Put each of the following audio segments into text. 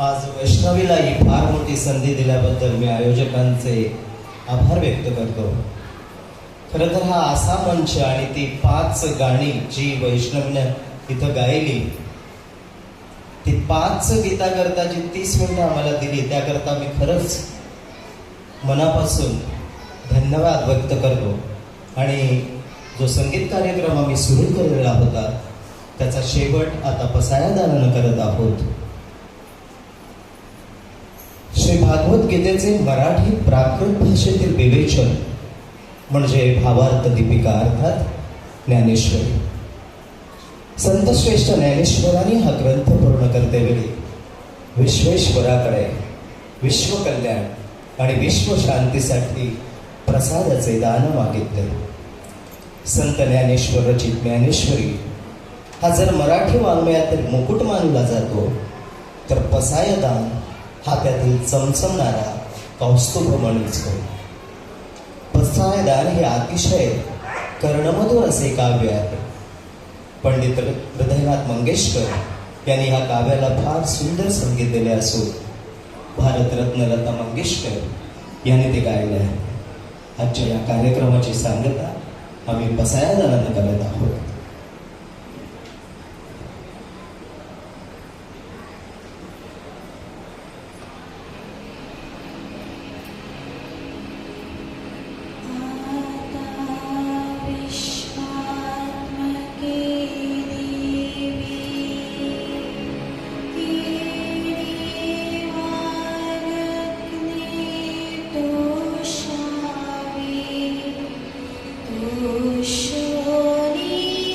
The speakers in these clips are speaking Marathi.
आज वैष्णवीला ही फार मोठी संधी दिल्याबद्दल मी आयोजकांचे आभार व्यक्त करतो. खरं तर हा असा मंच आणि ती 5 गाणी जी वैष्णवीनं इथं गायली, ती 5 गीताकरता जी 30 मिनिटं आम्हाला दिली त्याकरता मी खरंच मनापासून धन्यवाद व्यक्त करतो. आणि जो संगीत कार्यक्रम आम्ही सुरू केलेला होता त्याचा शेवट आता पसायदानानं करत आहोत. श्री भागवत गीतेचे मराठी प्राकृत भाषेतील विवेचन म्हणजे भावार्थ दीपिका अर्थात ज्ञानेश्वरी. संतश्रेष्ठ ज्ञानेश्वरांनी हा ग्रंथ पूर्ण करतेवेळी विश्वेश्वराकडे विश्वकल्याण आणि विश्वशांतीसाठी प्रसादाचे दान मागितले. संत ज्ञानेश्वर रचित ज्ञानेश्वरी हा जर मराठी वाङ्मयातील मुकुट मानला जातो तर पसायदान हा त्यातील चमचमणारा कौस्तुभमणीच होय. पसायदान हे अतिशय कर्णमधुर असे काव्य आहे. पंडित हृदयनाथ मंगेशकर यांनी ह्या काव्याला फार सुंदर संगीत दिले असून भारतरत्न लता मंगेशकर यांनी ते गायले आहे. आजच्या या कार्यक्रमाची सांगता आम्ही पसायदानानं करत आहोत. Shoni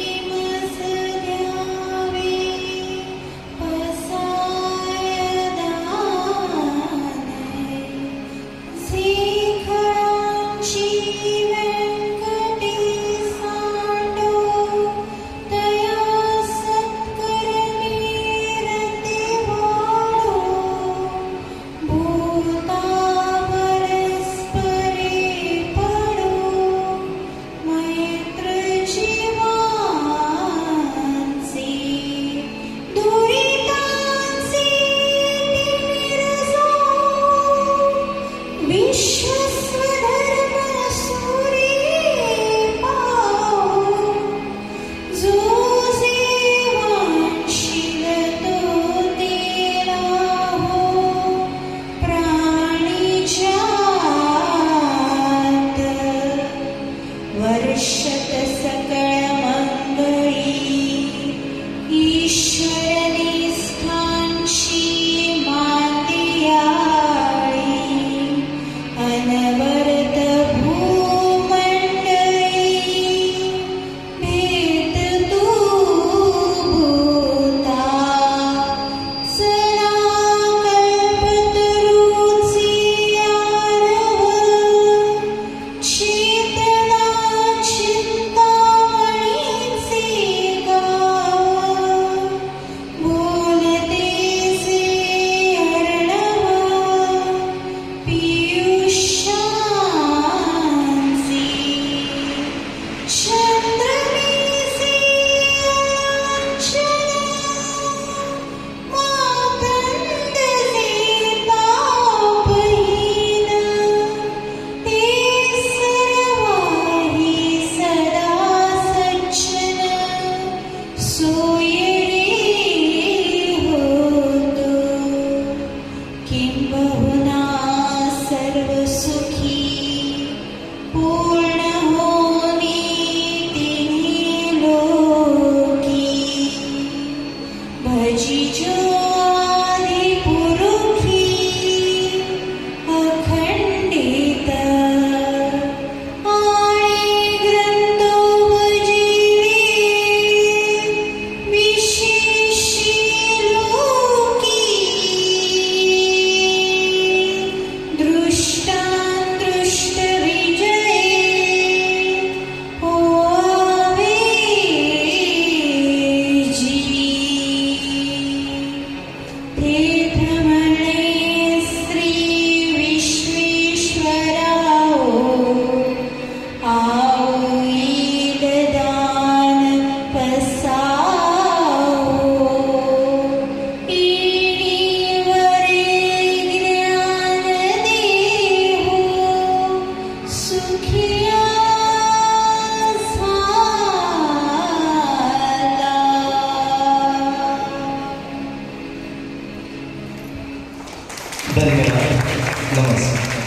धन्यवाद. नमस्कार.